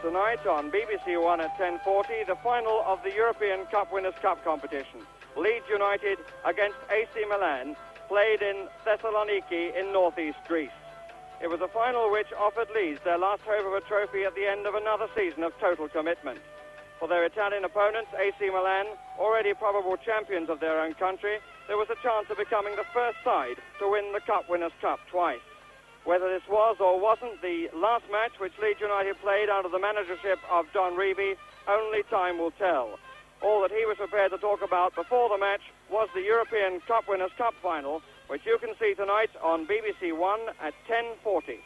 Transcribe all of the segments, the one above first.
Tonight on BBC One at 10:40, the final of the European Cup Winners' Cup competition. Leeds United against AC Milan, played in Thessaloniki in northeast Greece. It was a final which offered Leeds their last hope of a trophy at the end of another season of total commitment. For their Italian opponents, AC Milan, already probable champions of their own country, there was a chance of becoming the first side to win the Cup Winners' Cup twice. Whether this was or wasn't the last match which Leeds United played under the managership of Don Revie, only time will tell. All that he was prepared to talk about before the match was the European Cup Winners' Cup final, which you can see tonight on BBC One at 10:40.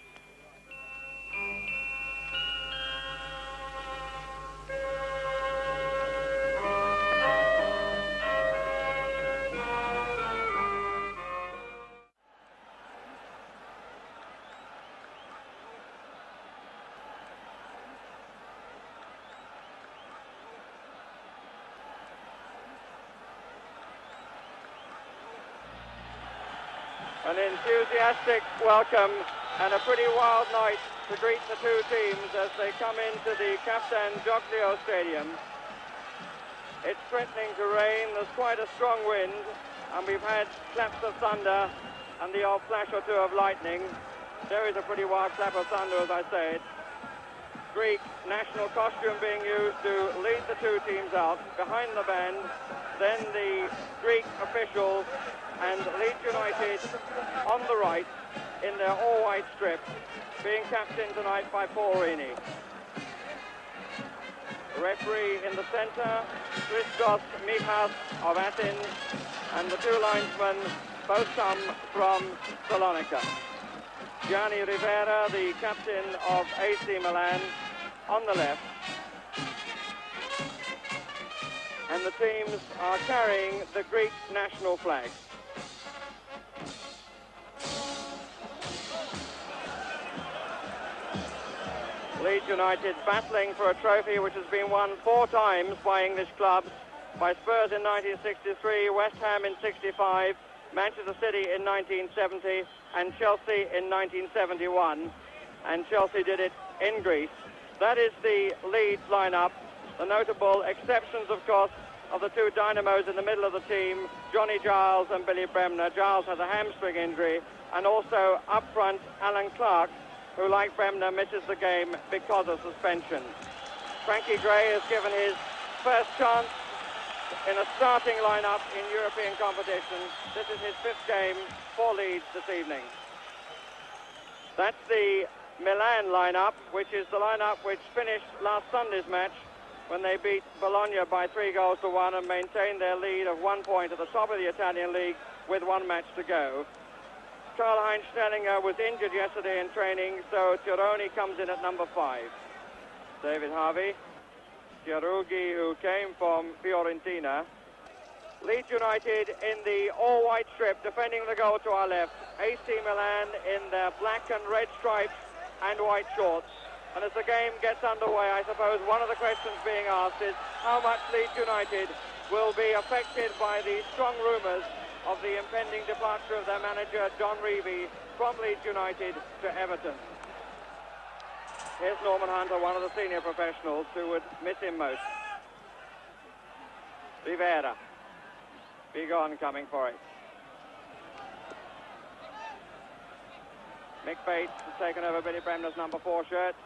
An enthusiastic welcome and a pretty wild night to greet the two teams as they come into the Kaftan Joglio Stadium. It's threatening to rain, there's quite a strong wind, and we've had claps of thunder and the odd flash or two of lightning. There is a pretty wild clap of thunder, as I said. Greek national costume being used to lead the two teams out. Behind the band, then the Greek officials, and Leeds United on the right in their all-white strip, being captained tonight by Paul Rini. The referee in the centre, Christos Michas of Athens, and the two linesmen both come from Salonika. Gianni Rivera, the captain of AC Milan, on the left. And the teams are carrying the Greek national flag. Leeds United battling for a trophy which has been won 4 times by English clubs, by Spurs in 1963, West Ham in 65, Manchester City in 1970, and Chelsea in 1971. And Chelsea did it in Greece. That is the Leeds lineup. The notable exceptions, of course, of the two dynamos in the middle of the team, Johnny Giles and Billy Bremner. Giles has a hamstring injury, and also up front, Alan Clark, who, like Bremner, misses the game because of suspension. Frankie Gray has given his first chance in a starting lineup in European competition. This is his 5th game for Leeds this evening. That's the Milan lineup, which is the lineup which finished last Sunday's match when they beat Bologna by 3-1 and maintained their lead of 1 point at the top of the Italian league with 1 match to go. Karl-Heinz Stellinger was injured yesterday in training, so Tironi comes in at number 5. David Harvey, Chiarughi, who came from Fiorentina. Leeds United in the all-white strip, defending the goal to our left. AC Milan in their black and red stripes and white shorts. And as the game gets underway, I suppose one of the questions being asked is how much Leeds United will be affected by the strong rumours of the impending departure of their manager, Don Revie, from Leeds United to Everton. Here's Norman Hunter, one of the senior professionals who would miss him most. Rivera. Bigon coming for it. Mick Bates has taken over Billy Bremner's number 4 shirt.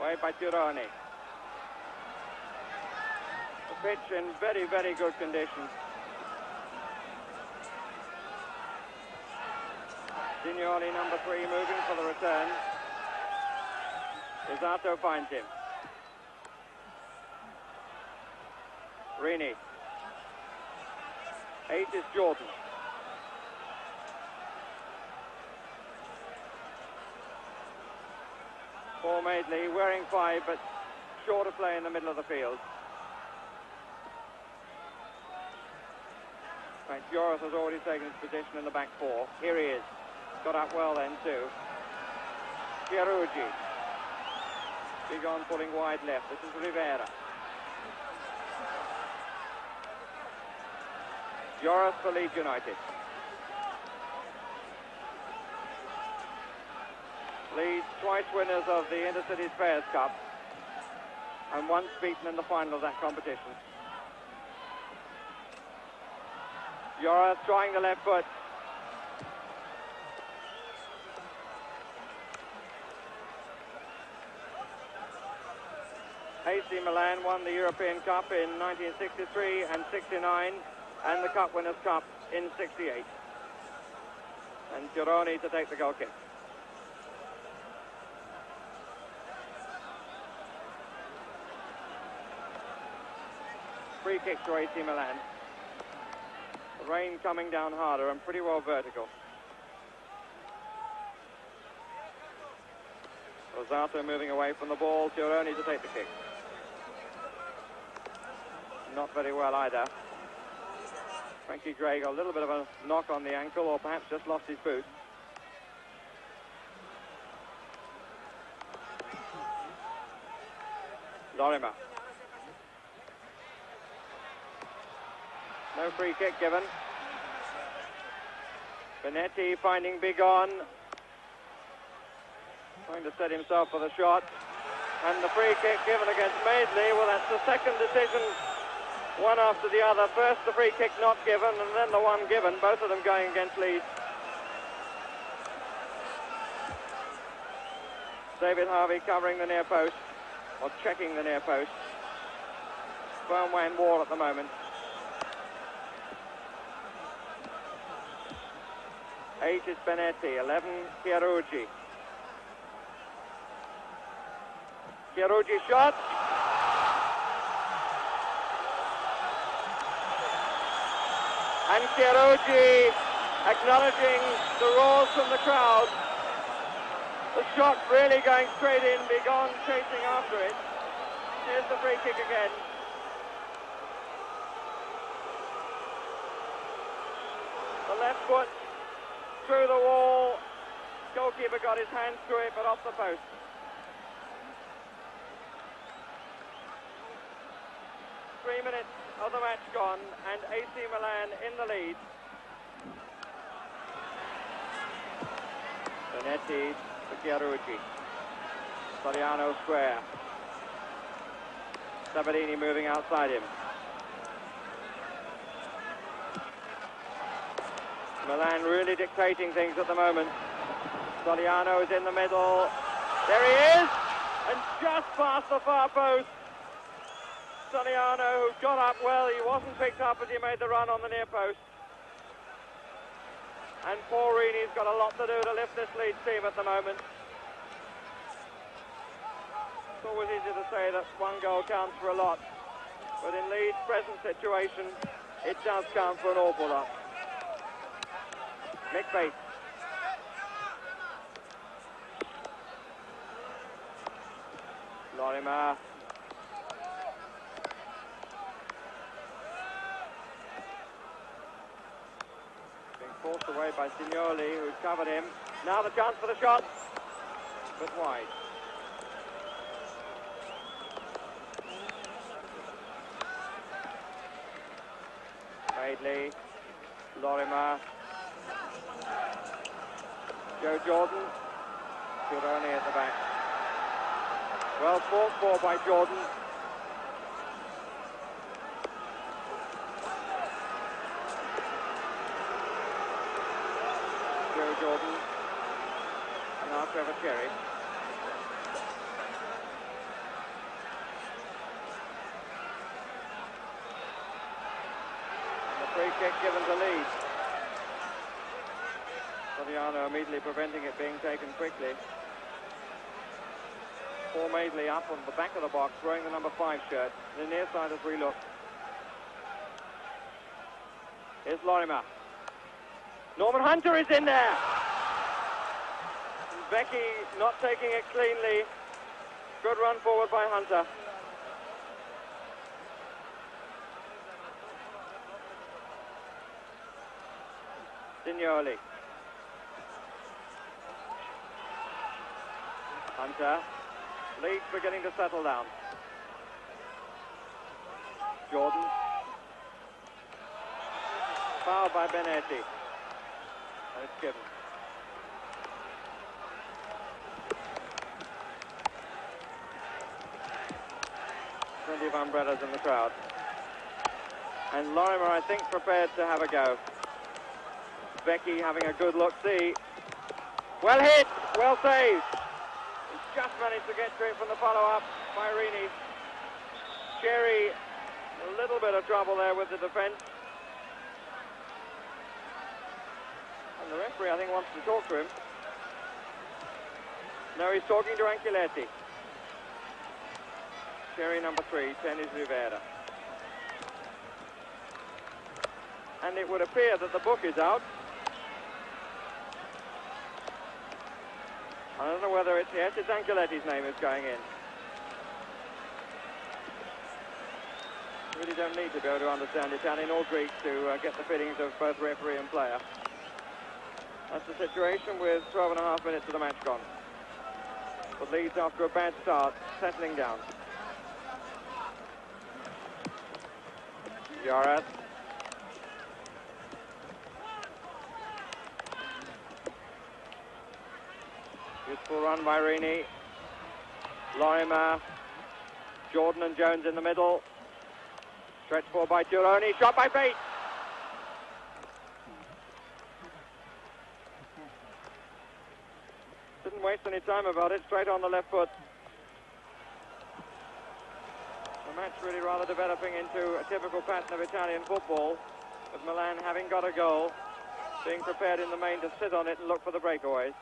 Away by Tironi. The pitch in very, very good condition. Signori, number 3, moving for the return. Isato finds him. Rini. 8 is Jordan. Paul Madeley wearing 5, but short of play in the middle of the field. In fact, Joris has already taken his position in the back 4. Here he is. Got up well then too. Chiarughi. Bigon pulling wide left. This is Rivera. Joris for Leeds United. Leeds twice winners of the Intercities Fairs Cup and once beaten in the final of that competition. Jura trying the left foot. AC Milan won the European Cup in 1963 and 69 and the Cup Winners' Cup in 68. And Gironi to take the goal kick. Free kick to AC Milan. The rain coming down harder and pretty well vertical. Rosato moving away from the ball. Gironi to take the kick. Not very well either. Frankie Gray got a little bit of a knock on the ankle, or perhaps just lost his boot. Lorimer. No free kick given. Benetti finding Bigon. Trying to set himself for the shot. And the free kick given against Madeley. Well, that's the second decision, one after the other. First the free kick not given, and then the one given, both of them going against Leeds. David Harvey covering the near post, or checking the near post. Firm-wan wall at the moment. 8 is Benetti, 11 Chiarugi. Chiarugi shot. And Chiarugi acknowledging the roars from the crowd. The shot really going straight in, Bigon chasing after it. Here's the free kick again. The left foot through the wall. Goalkeeper got his hands through it, but off the post. Three minutes of the match gone, and AC Milan in the lead. Benetti for Chiarugi. Soriano square. Sabarini moving outside him. Milan really dictating things at the moment. Soriano is in the middle. There he is! And just past the far post. Soriano, who got up well, he wasn't picked up as he made the run on the near post. And Paul Reaney's got a lot to do to lift this Leeds team at the moment. It's always easy to say that one goal counts for a lot, but in Leeds' present situation, it does count for an awful lot. Mick Bates. Lorimer. Forced away by Signoli, who covered him. Now the chance for the shot, but wide. Madeley, Lorimer, Joe Jordan, Gironi at the back. Well fought for by Jordan. Jordan, and now Trevor Cherry. And the free kick given to Leeds. Soriano immediately preventing it being taken quickly. Paul Madeley up on the back of the box, wearing the number 5 shirt. The near side has relooked. Here's Lorimer. Norman Hunter is in there. And Becky not taking it cleanly. Good run forward by Hunter. Signoli. Hunter. Leeds beginning to settle down. Jordan. Foul by Benetti. And it's given. Plenty of umbrellas in the crowd. And Lorimer, I think, prepared to have a go. Becky having a good look-see. Well hit, well saved. He's just managed to get to it from the follow-up by Rini. Cherry, a little bit of trouble there with the defence. And the referee, I think, wants to talk to him. No, he's talking to Anchiletti. Cherry number 3, 10 is Rivera. And it would appear that the book is out. I don't know whether it's, yes, it's Anchiletti's name is going in. You really don't need to be able to understand Italian or Greek to get the feelings of both referee and player. That's the situation with 12.5 minutes of the match gone. But Leeds, after a bad start, settling down. Yaras. Beautiful run by Rini. Lorimer. Jordan and Jones in the middle. Stretch forward by Gironi. Shot by Bates. Didn't waste any time about it. Straight on the left foot. The match really rather developing into a typical pattern of Italian football, with Milan having got a goal, being prepared in the main to sit on it and look for the breakaways.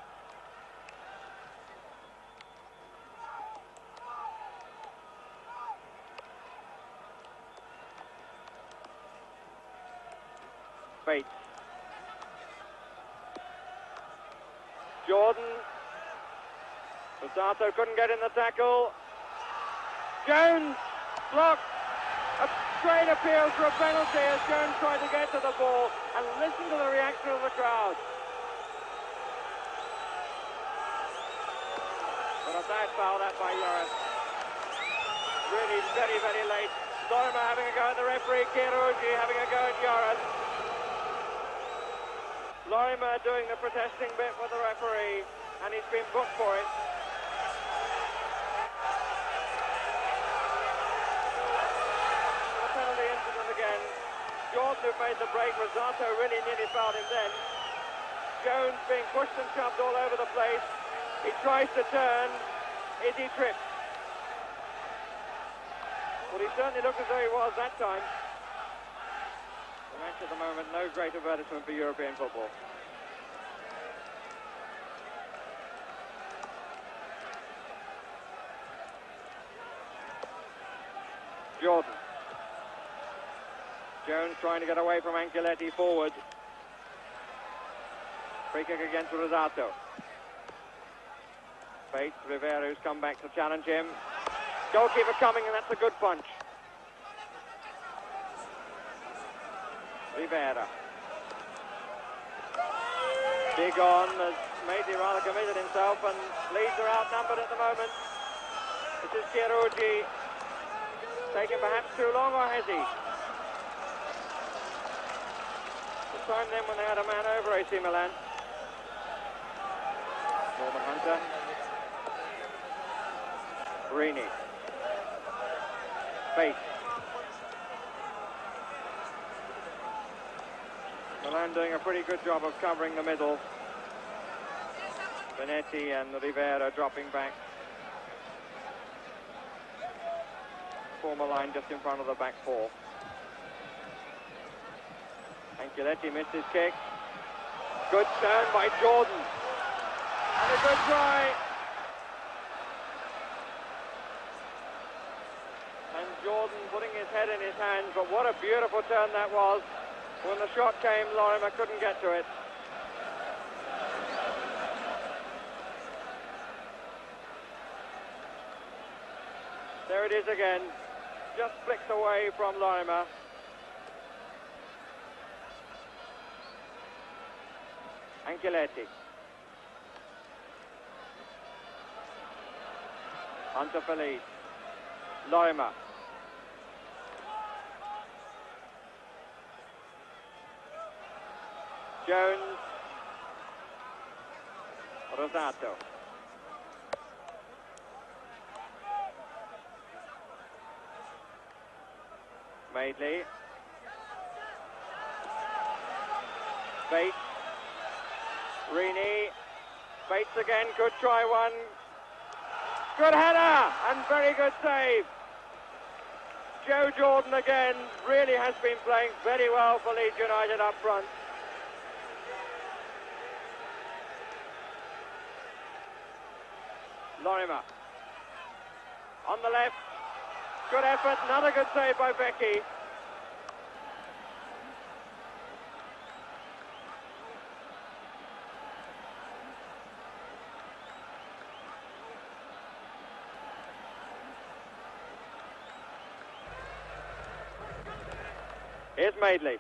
Bates. Jordan. Rosato couldn't get in the tackle. Jones blocked. A straight appeal for a penalty as Jones tried to get to the ball, and listen to the reaction of the crowd. But a bad foul, that by Yaras. Really very, very late. Lorimer having a go at the referee, Chiarucci having a go at Yaras. Lorimer doing the protesting bit with the referee, and he's been booked for it. The penalty incident again. Jordan, who made the break, Rosato really nearly fouled him then. Jones being pushed and shoved all over the place. He tries to turn. Is he tripped? Well, he certainly looked as though he was that time. The match at the moment, no great advertisement for European football. Jordan. Jones trying to get away from Anchiletti forward. Free kick against Rosato. Bates, Rivera, who's come back to challenge him. Goalkeeper coming, and that's a good punch. Rivera. Big on, as Maisie rather committed himself, and Leeds are outnumbered at the moment. This is Chiarucci. Taken perhaps too long, or has he? The time then when they had a man over AC Milan. Norman Hunter. Rini. Bates. Milan doing a pretty good job of covering the middle. Benetti and Rivera dropping back. Former line just in front of the back four. Anchiletti missed his kick. Good turn by Jordan. And a good try. And Jordan putting his head in his hands, but what a beautiful turn that was. When the shot came, Lorimer couldn't get to it. There it is again. Just flicked away from Lorimer. Anchiletti. Hunter for Leeds. Lorimer. Jones. Rosato. Madeley. Bates. Rini. Bates again, could try one. Good header and very good save. Joe Jordan again really has been playing very well for Leeds United up front. Lorimer. On the left. Good effort, another good save by Becky. Here's Madeley.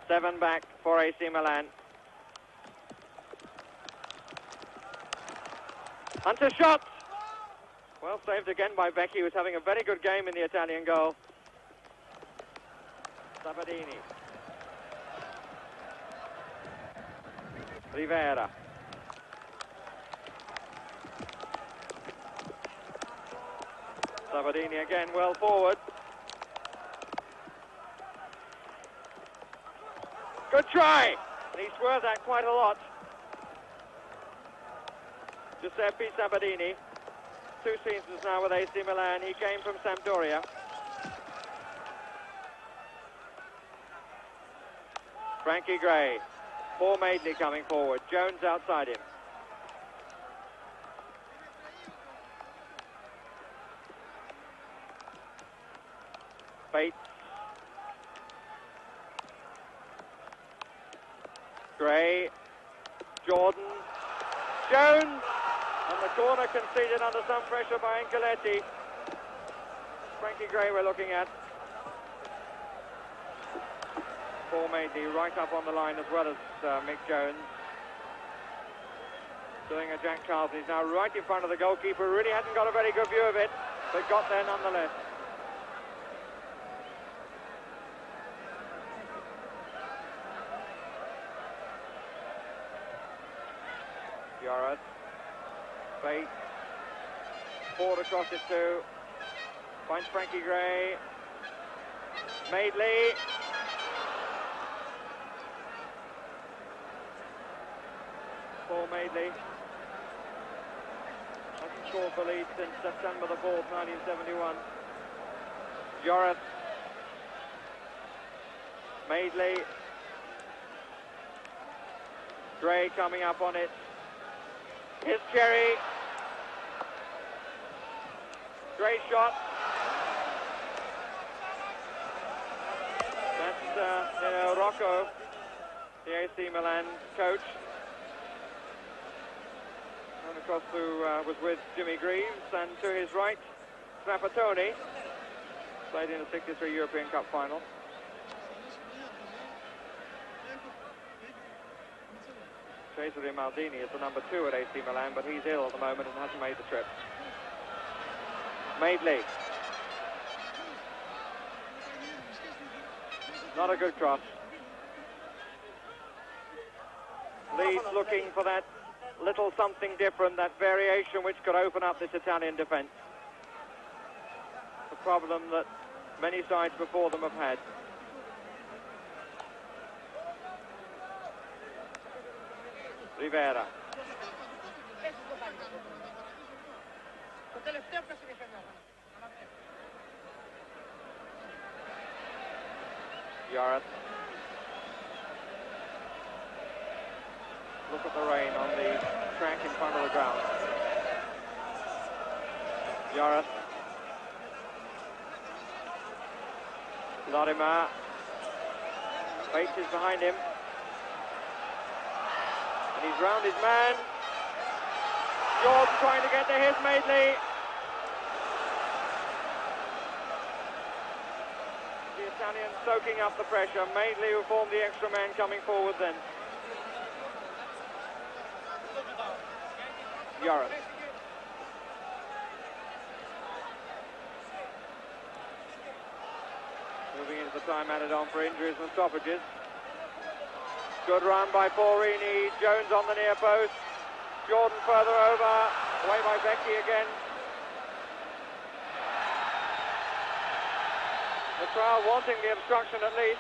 Seven back for AC Milan. Hunter shot! Well saved again by Becky, who's having a very good game in the Italian goal. Sabadini. Rivera. Sabadini again, well forward. Good try! And he's worth that quite a lot. Giuseppe Sabadini, 2 seasons now with AC Milan. He came from Sampdoria. Frankie Gray. Paul Madeley coming forward. Jones outside him. Bates. Gray. Jordan. Jones. And the corner conceded under some pressure by Ancelotti. Frankie Gray we're looking at. Paul Madeley right up on the line as well as Mick Jones. Doing a Jack Charlton. He's now right in front of the goalkeeper. Really hasn't got a very good view of it, but got there nonetheless. Yorath. Bates. Ford across it too. Finds Frankie Gray. Madeley. Paul Madeley. Hasn't scored for Leeds since September the 4th, 1971. Yorath. Madeley. Gray coming up on it. Here's Cherry. Great shot. That's Rocco, the AC Milan coach. And of course who was with Jimmy Greaves, and to his right, Trapattoni, played in the '63 European Cup final. Cesare Maldini is the number 2 at AC Milan, but he's ill at the moment and hasn't made the trip. Madeley. Not a good cross. Leeds looking for that little something different, that variation which could open up this Italian defence. A problem that many sides before them have had. Rivera. Yorath. Look at the rain on the track in front of the ground. Yorath. Lorimer. Bates is behind him. And he's round his man. Jordan trying to get to his Madeley. The Italians soaking up the pressure. Madeley, who formed the extra man, coming forward then. Yorath. Moving into the time added on for injuries and stoppages. Good run by Paurini. Jones on the near post. Jordan further over, away by Becky again. The crowd wanting the obstruction at least.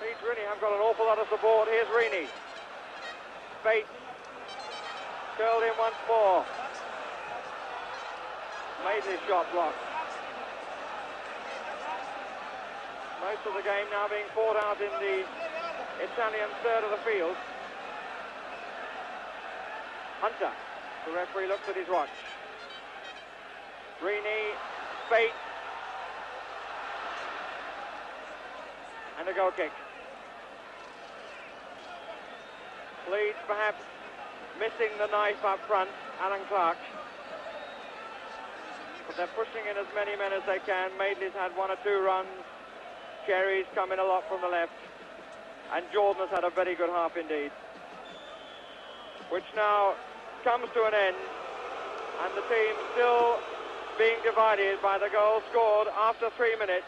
Leeds really have got an awful lot of support. Here's Rini. Bates. Curled in once more. Maidley's shot blocked. Most of the game now being fought out in the Italian third of the field. Hunter. The referee looks at his watch. Rini. Bates. And a goal kick. Leeds perhaps missing the knife up front, Alan Clark. But they're pushing in as many men as they can. Maidley's had one or two runs. Cherry's come in a lot from the left. And Jordan has had a very good half indeed. Which now comes to an end. And the team still being divided by the goal scored after 3 minutes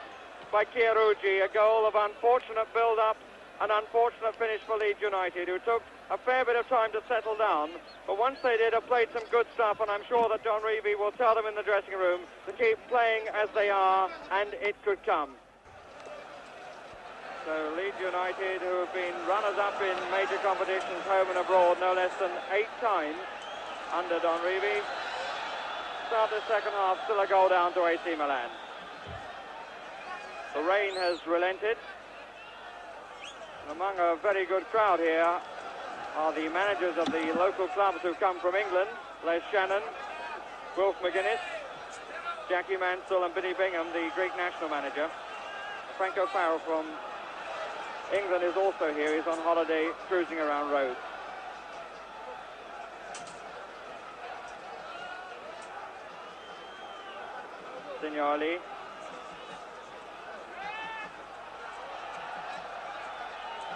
by Chiarugi, a goal of unfortunate build-up, an unfortunate finish for Leeds United, who took a fair bit of time to settle down, but once they did, have played some good stuff, and I'm sure that John Reevy will tell them in the dressing room to keep playing as they are, and it could come. So Leeds United, who have been runners-up in major competitions home and abroad no less than 8 times under Don Reevy, start the second half, still a goal down to AC Milan. The rain has relented. And among a very good crowd here are the managers of the local clubs who've come from England. Les Shannon, Wilf McGuinness, Jackie Mansell and Billy Bingham, the Greek national manager. Franco Farrell from England is also here. He's on holiday cruising around Rhodes. Signoli.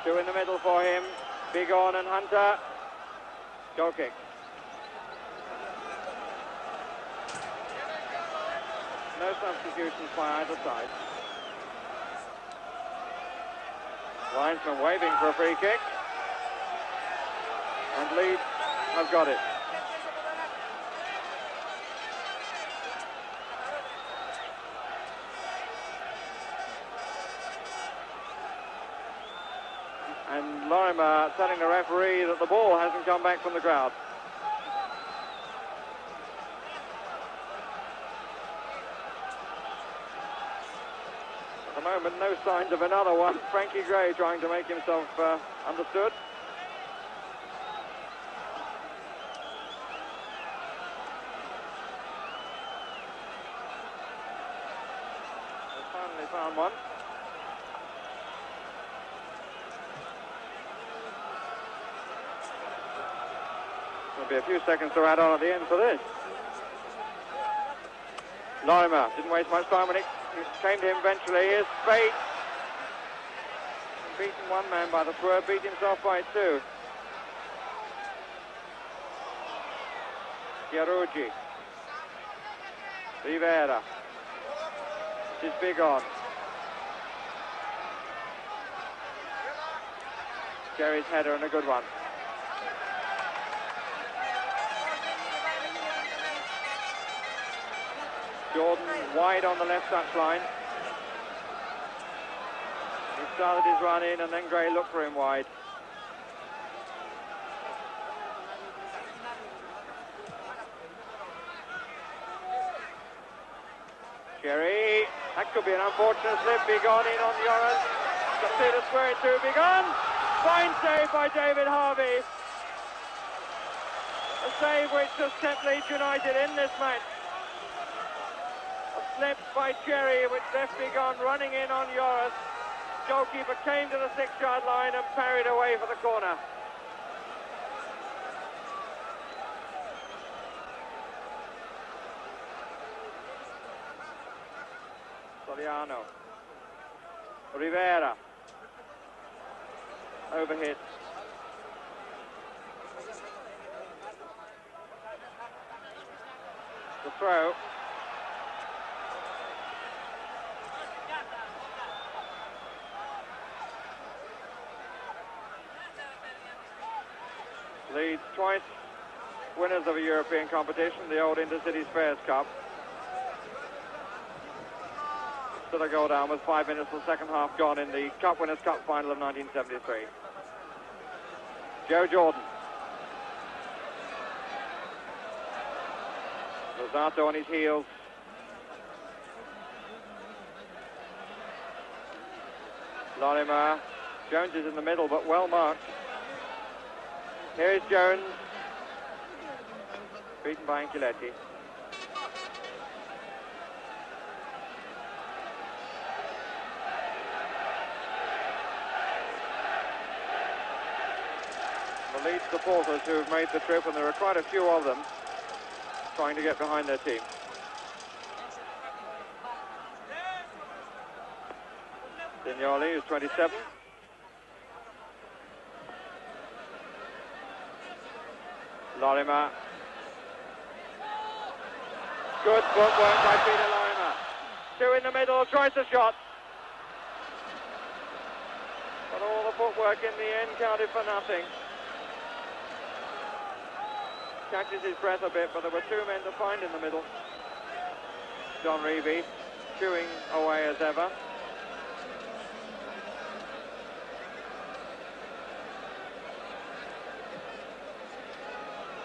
Two in the middle for him. Bigon and Hunter. Goal kick. No substitutions by either side. Linesman waving for a free kick. And Leeds have got it. And Lorimer telling the referee that the ball hasn't come back from the crowd. At the moment, no signs of another one. Frankie Gray trying to make himself understood. They finally found one. There'll be a few seconds to add on at the end for this. Lorimer didn't waste much time when it came to him eventually. Here's Bates. Beaten one man by the swerve, beat himself by two. Chiarugi. Rivera. This is Bigon. Jerry's header and a good one. Jordan wide on the left touchline. He started his run in and then Gray looked for him wide. Cherry, that could be an unfortunate slip. Bigon in on Joris. Capita square it to Bigon. Fine save by David Harvey. A save which has kept Leeds United in this match. Slip by Cherry, which left Bigon running in on Joris. Goalkeeper came to the 6-yard line and parried away for the corner. Soriano. Rivera. Overhit. The throw. Leeds twice winners of a European competition, the old Intercities Fairs Cup. Still a goal down with 5 minutes till the second half gone in the Cup Winners' Cup final of 1973. Joe Jordan. Rosato on his heels. Lorimer. Jones is in the middle, but well marked. Here is Jones. Beaten by Anchiletti. The Leeds supporters who have made the trip, and there are quite a few of them, trying to get behind their team. Signoli, who's 27. Lorimer. Good footwork by Peter Lorimer. Two in the middle, tries the shot. But all the footwork in the end counted for nothing. Catches his breath a bit, but there were two men to find in the middle. John Reevy chewing away as ever.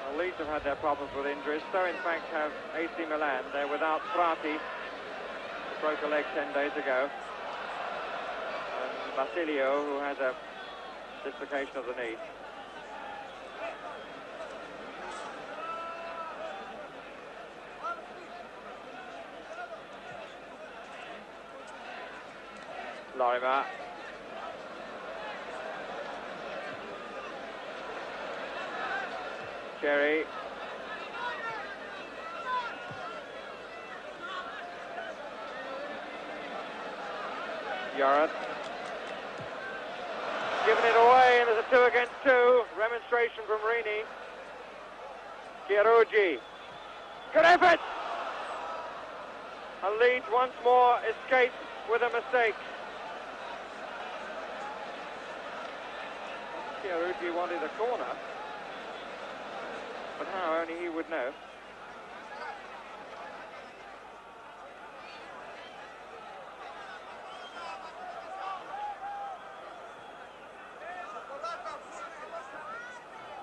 Well, Leeds have had their problems with injuries, so in fact have AC Milan. They're without Prati, who broke a leg 10 days ago, and Basilio, who has a dislocation of the knee. Lorimer. Cherry. Yarrett. Giving it away, and there's a 2 against 2. Remonstration from Rini. Chiarugi. Good effort! And Leeds once more escapes with a mistake. Chiarugi wanted a corner, but how, only he would know.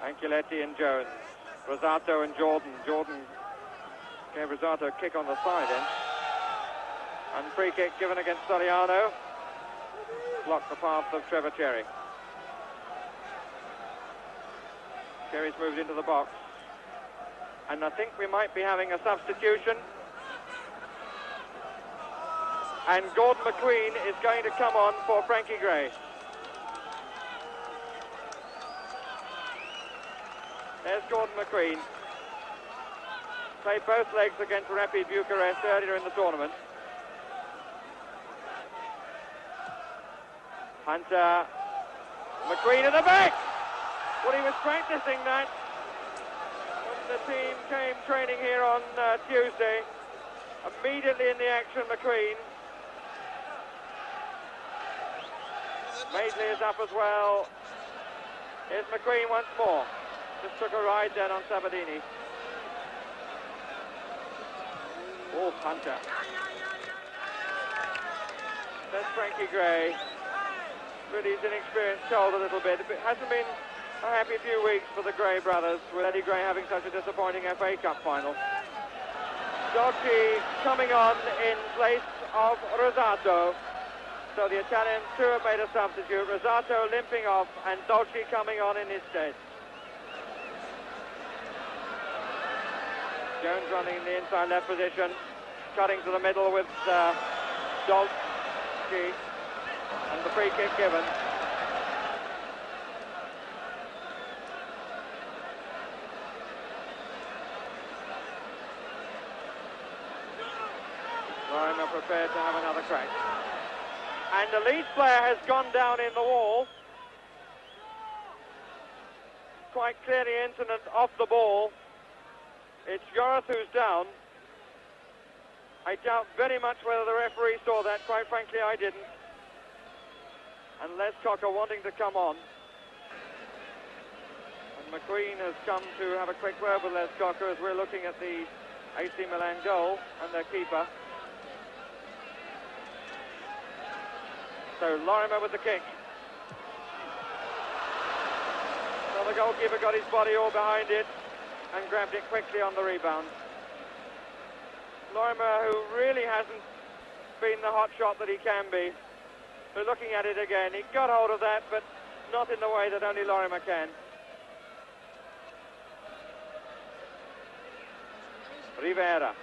Anchiletti and Jones. Rosato and Jordan. Jordan gave Rosato a kick on the side end. And free kick given against Soriano. Blocked the path of Trevor Cherry. Cherry's moved into the box. And I think we might be having a substitution. And Gordon McQueen is going to come on for Frankie Gray. There's Gordon McQueen. Played both legs against Rapid Bucharest earlier in the tournament. Hunter. McQueen at the back! Well, he was practicing that when the team came training here on Tuesday. Immediately in the action, McQueen. Madeley is up as well. Here's McQueen once more. Just took a ride then on Sabadini. Wolf Hunter. That's Frankie Gray. Really, his inexperience told a little bit. It hasn't been a happy few weeks for the Gray brothers, with Eddie Gray having such a disappointing FA Cup final. Dolci coming on in place of Rosato. So the Italians too have made a substitute. Rosato limping off and Dolci coming on in his stead. Jones running in the inside left position, cutting to the middle with Dolci, and the free kick given. Lorimer prepared to have another crack. And the Leeds player has gone down in the wall. Quite clearly incident off the ball. It's Yarrett who's down. I doubt very much whether the referee saw that. Quite frankly, I didn't. And Les Cocker wanting to come on. And McQueen has come to have a quick word with Les Cocker as we're looking at the AC Milan goal and their keeper. So Lorimer with the kick. So the goalkeeper got his body all behind it and grabbed it quickly on the rebound. Lorimer, who really hasn't been the hot shot that he can be. We're looking at it again. He got hold of that, but not in the way that only Lorimer can. Rivera.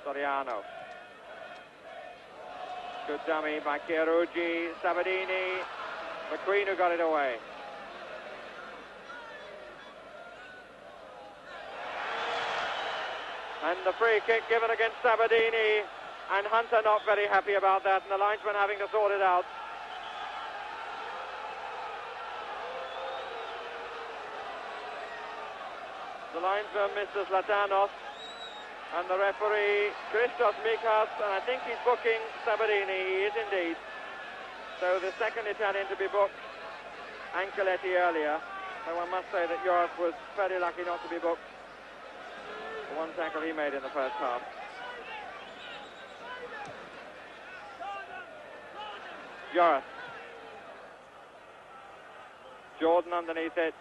Soriano. Good dummy by Chiarucci, Sabadini, McQueen who got it away. And the free kick given against Sabadini, and Hunter not very happy about that, and the linesman having to sort it out. The linesman, Mr. Zlatanos, and the referee, Christos Mikas, and I think he's booking Sabadini. He is indeed. So the second Italian to be booked, Ancelotti earlier. So one must say that Europe was fairly lucky not to be booked. The one tackle he made in the first half. Joris. Jordan underneath it.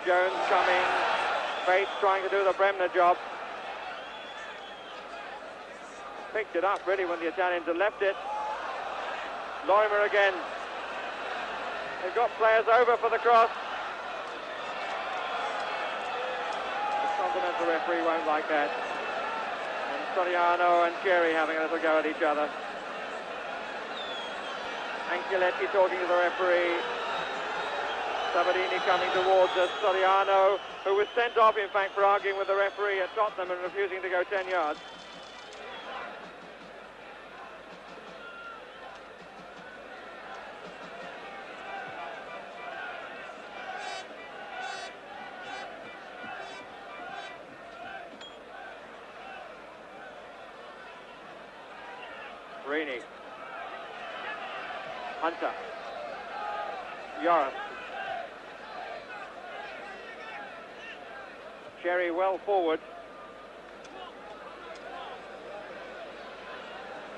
Jones coming. Bates trying to do the Bremner job. Picked it up really when the Italians had left it. Lorimer again. They've got players over for the cross. The continental referee won't like that. And Soriano and Cherry having a little go at each other. Ancelotti talking to the referee. Sabadini coming towards us. Soriano, who was sent off in fact for arguing with the referee at Tottenham and refusing to go 10 yards. Rini. Hunter. Joris. Cherry well forward.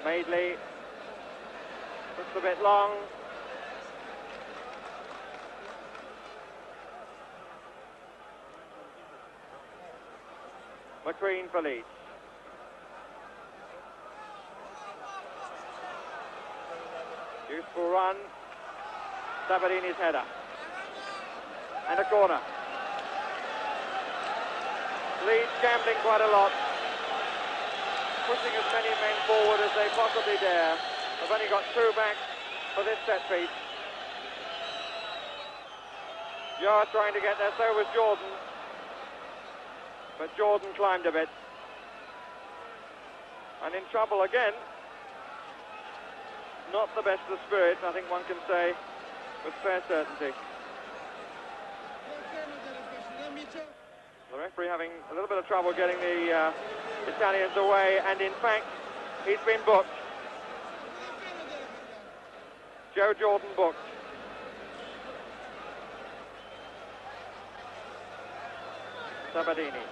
Madeley. Looks a bit long. McQueen for Leeds. Useful run. Sabadini's header. And a corner. Leeds gambling quite a lot. Pushing as many men forward as they possibly dare. They've only got two back for this set piece. You're trying to get there, so was Jordan. But Jordan climbed a bit. And in trouble again. Not the best of spirits, I think one can say, with fair certainty. The referee having a little bit of trouble getting the Italians away, and in fact, he's been booked. Joe Jordan booked. Sabadini.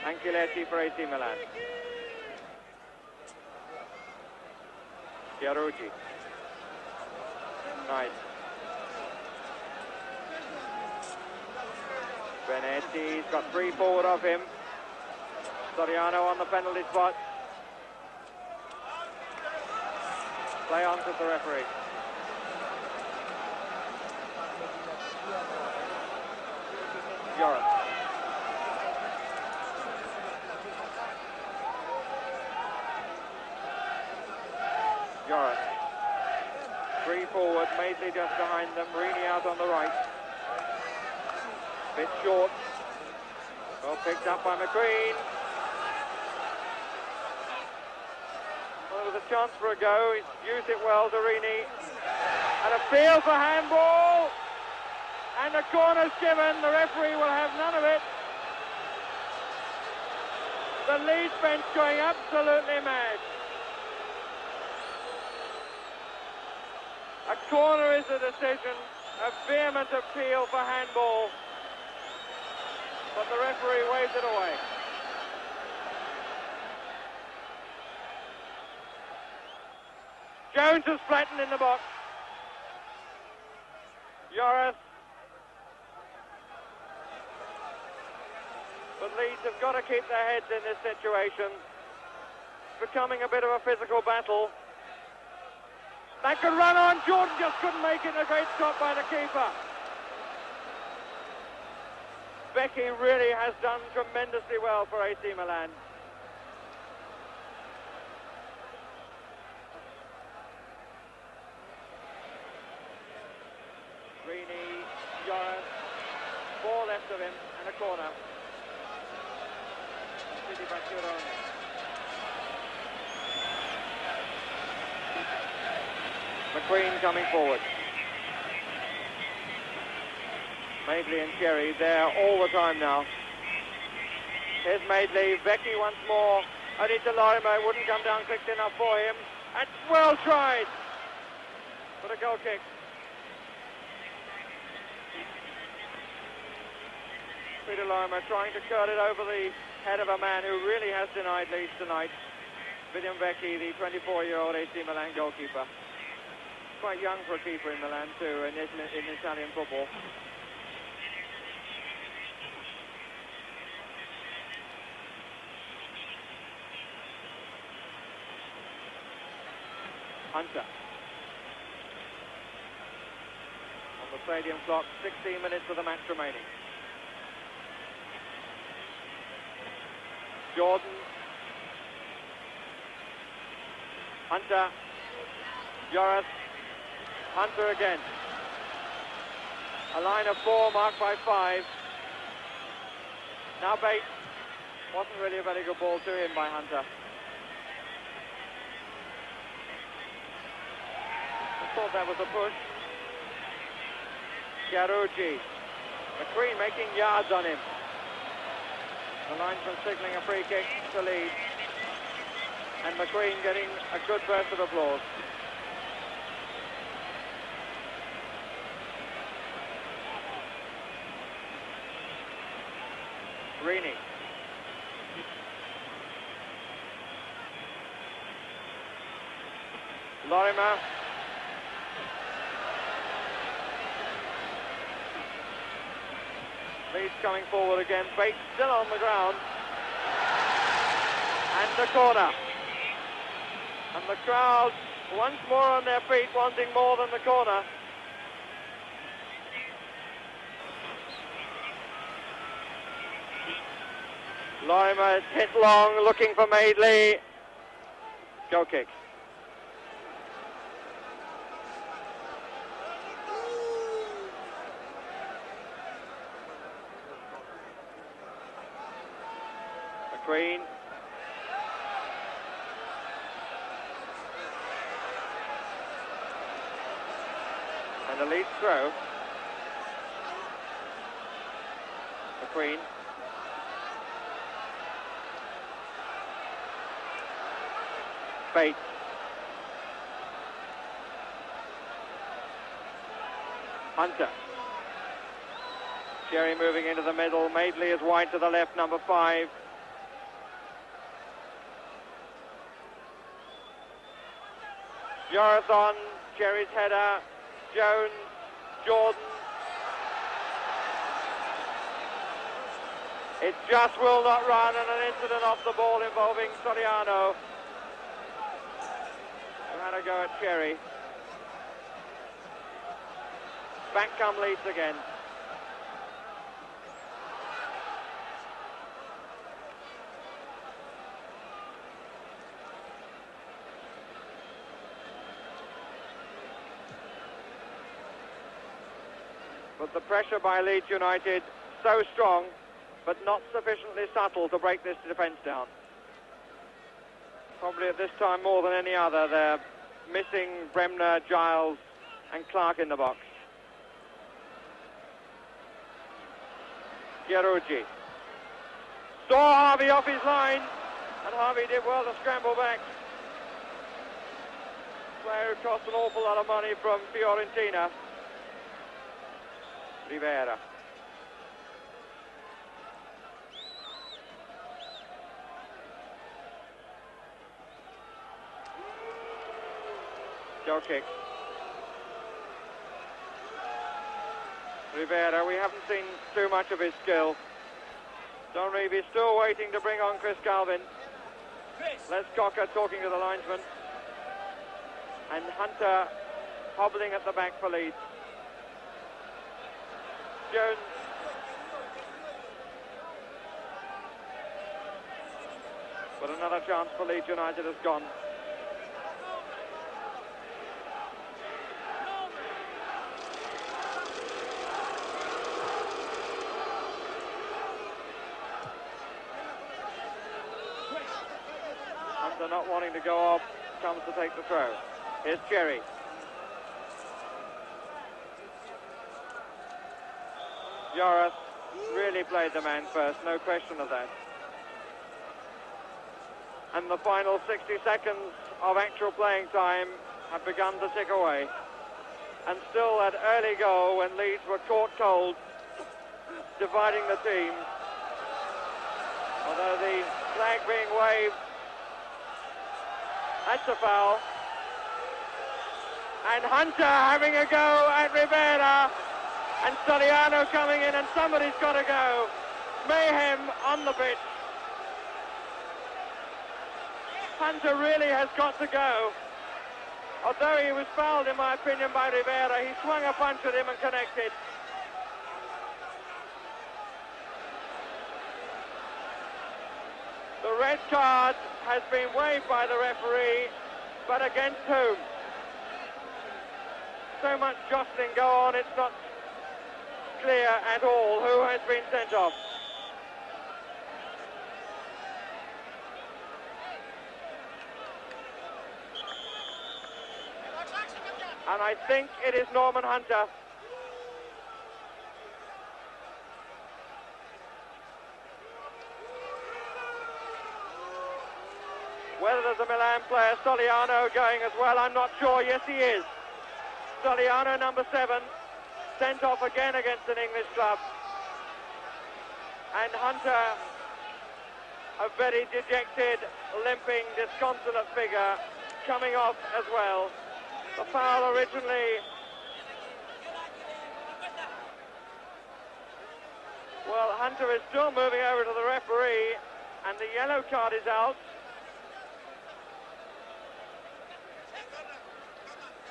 Ancelotti for AC Milan. Chiarucci. Nice. Benetti's got three forward of him. Soriano on the penalty spot. Play on, says the referee. Joris. Joris. Three forward, Madeley just behind them, Rini out on the right. Bit short. Well picked up by McQueen. Well, there was a chance for a go. He's used it well to Rini. And a field for handball. And the corner's given. The referee will have none of it. The Leeds bench going absolutely mad. A corner is the decision, a vehement appeal for handball, but the referee waves it away. Jones is flattened in the box. Joris. But Leeds have got to keep their heads in this situation. It's becoming a bit of a physical battle. That could run on. Jordan just couldn't make it. A great stop by the keeper. Becky really has done tremendously well for AC Milan. Rini, Joris, 4 left of him and a corner. City by Girone. McQueen coming forward. Madeley and Cherry there all the time now. Here's Madeley, Becky once more. Only to Lorimer, wouldn't come down quick enough for him. And well tried. But a goal kick. Peter Lorimer trying to curl it over the head of a man who really has denied Leeds tonight. William Vecchi, the 24-year-old AC Milan goalkeeper. Quite young for a keeper in Milan too, in Italian football. Hunter. On the stadium clock, 16 minutes of the match remaining. Jordan. Hunter. Joris. Hunter again. A line of 4 marked by 5. Now Bates. Wasn't really a very good ball to him by Hunter. I thought that was a push. Chiarucci. McQueen making yards on him. The linesman signalling a free kick to Leeds. And McQueen getting a good burst of applause. Rini. Lorimer. Leeds coming forward again. Bates still on the ground. And the corner. And the crowd once more on their feet, wanting more than the corner. Lorimer hit long, looking for Madeley. Goal kick. McQueen. And the Leeds throw. McQueen. Bates. Hunter. Cherry moving into the middle. Madeley is wide to the left, number 5. Joris on. Cherry's header. Jones. Jordan. It just will not run, and an incident off the ball involving Soriano. Had a go at Cherry. Back come Leeds again. But the pressure by Leeds United so strong, but not sufficiently subtle to break this defence down. Probably at this time more than any other, they're missing Bremner, Giles and Clark in the box. Chiarucci. Saw Harvey off his line, and Harvey did well to scramble back. Player who cost an awful lot of money from Fiorentina. Rivera. Goal kick. Rivera, we haven't seen too much of his skill. Don Reeves still waiting to bring on Chris Calvin. Les Cocker talking to the linesman. And Hunter hobbling at the back for Leeds. Jones. But another chance for Leeds United has gone. Hunter not wanting to go off, comes to take the throw. Here's Cherry. Joris really played the man first, no question of that. And the final 60 seconds of actual playing time have begun to tick away. And still that early goal when Leeds were caught cold, dividing the teams. Although the flag being waved, that's a foul. And Hunter having a go at Rivera. And Soriano coming in, and somebody's got to go. Mayhem on the pitch. Hunter really has got to go. Although he was fouled, in my opinion, by Rivera, he swung a punch at him and connected. The red card has been waved by the referee, but against whom? So much jostling go on, it's not clear at all who has been sent off. And I think it is Norman Hunter. Whether there's a Milan player, Soriano, going as well, I'm not sure. Yes, he is. Soriano, number 7, sent off again against an English club. And Hunter, a very dejected, limping, disconsolate figure, coming off as well. The foul originally... Well, Hunter is still moving over to the referee, and the yellow card is out.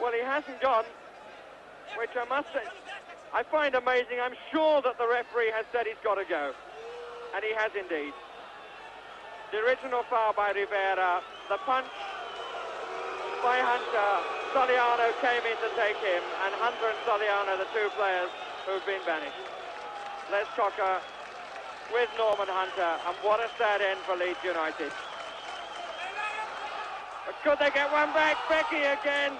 Well, he hasn't gone, which I must say, I find amazing. I'm sure that the referee has said he's got to go, and he has indeed. The original foul by Rivera, the punch by Hunter, Soriano came in to take him, and Hunter and Soriano, the two players who've been banished. Les Cocker with Norman Hunter, and what a sad end for Leeds United. But could they get one back? Becky again.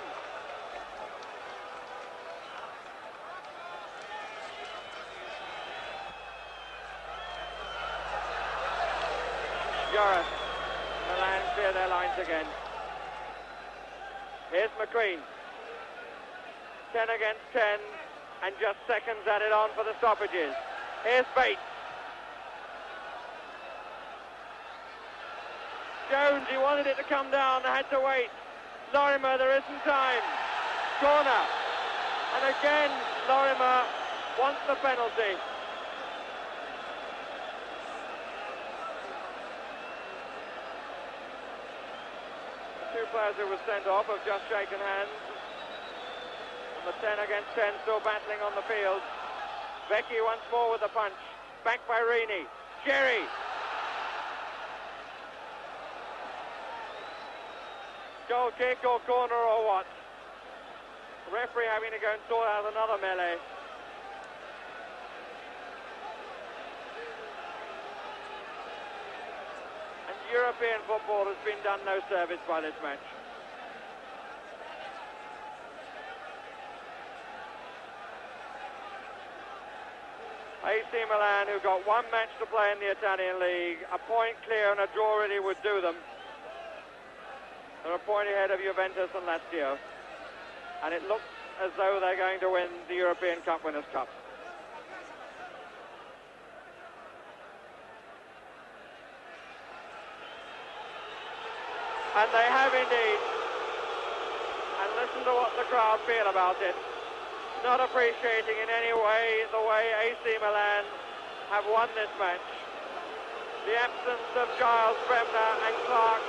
Joris, Milan clear their lines again. Here's McQueen. 10 against 10, and just seconds added on for the stoppages. Here's Bates. Jones, he wanted it to come down, had to wait. Lorimer, there isn't time. Corner. And again, Lorimer wants the penalty. Two players who were sent off have just shaken hands. And the 10 against 10 still battling on the field. Vecchi once more with the punch. Back by Rini. Cherry. Goal kick or corner or what? The referee having to go and sort out another melee. European football has been done no service by this match. AC Milan, who got one match to play in the Italian league, a point clear and a draw really would do them. They're a point ahead of Juventus and Lazio. And it looks as though they're going to win the European Cup Winners' Cup. And they have indeed. And listen to what the crowd feel about it. Not appreciating in any way the way AC Milan have won this match. The absence of Giles, Bremner and Clark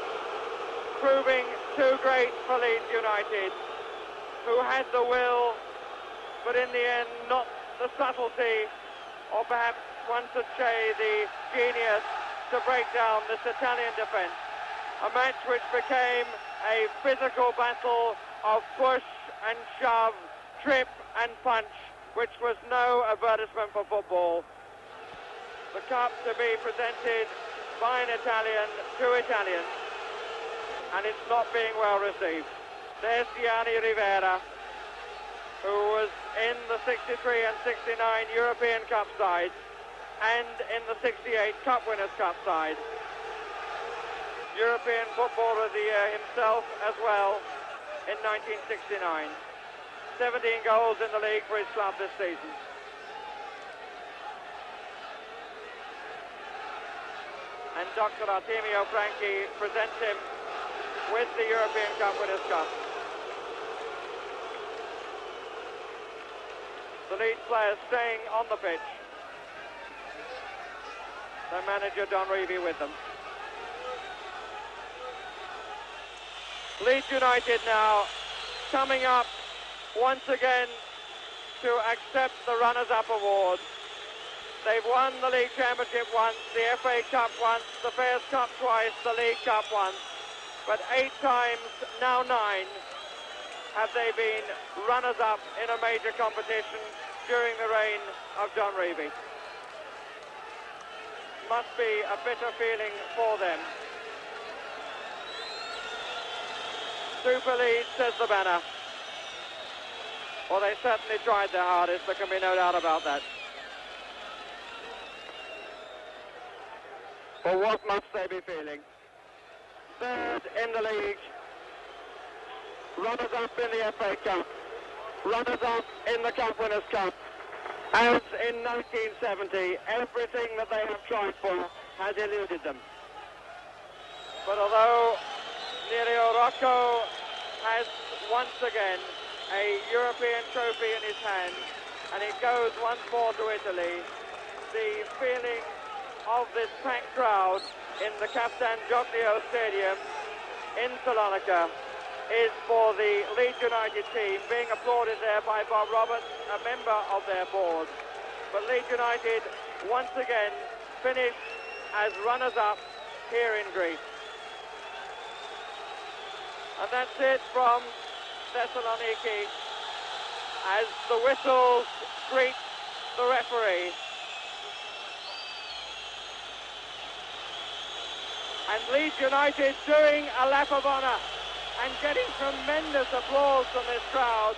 proving too great for Leeds United, who had the will, but in the end not the subtlety, or perhaps one should say the genius, to break down this Italian defence. A match which became a physical battle of push and shove, trip and punch, which was no advertisement for football. The cup to be presented by an Italian to Italians, and it's not being well received. There's Gianni Rivera, who was in the 63 and 69 European Cup sides and in the 68 Cup Winners' Cup side. European Footballer of the Year himself as well in 1969. 17 goals in the league for his club this season. And Dr. Artemio Franchi presents him with the European Cup Winners' Cup. The Leeds players staying on the pitch. Their manager Don Revie with them. Leeds United now coming up once again to accept the runners-up award. They've won the League Championship once, the FA Cup once, the Fairs Cup twice, the League Cup once, but 8 times, now 9, have they been runners-up in a major competition during the reign of John Revie. Must be a bitter feeling for them. Super Leeds, says the banner. Well, they certainly tried their hardest, there can be no doubt about that. But what must they be feeling? Third in the league, runners-up in the FA Cup, runners-up in the Cup Winners' Cup. As in 1970, everything that they have tried for has eluded them. But although Nerio Rocco has once again a European trophy in his hand, and it goes once more to Italy, the feeling of this packed crowd in the Captain Gioglio Stadium in Salonika is for the Leeds United team, being applauded there by Bob Roberts, a member of their board. But Leeds United once again finished as runners-up here in Greece. And that's it from Thessaloniki as the whistles greet the referee. And Leeds United doing a lap of honour and getting tremendous applause from this crowd.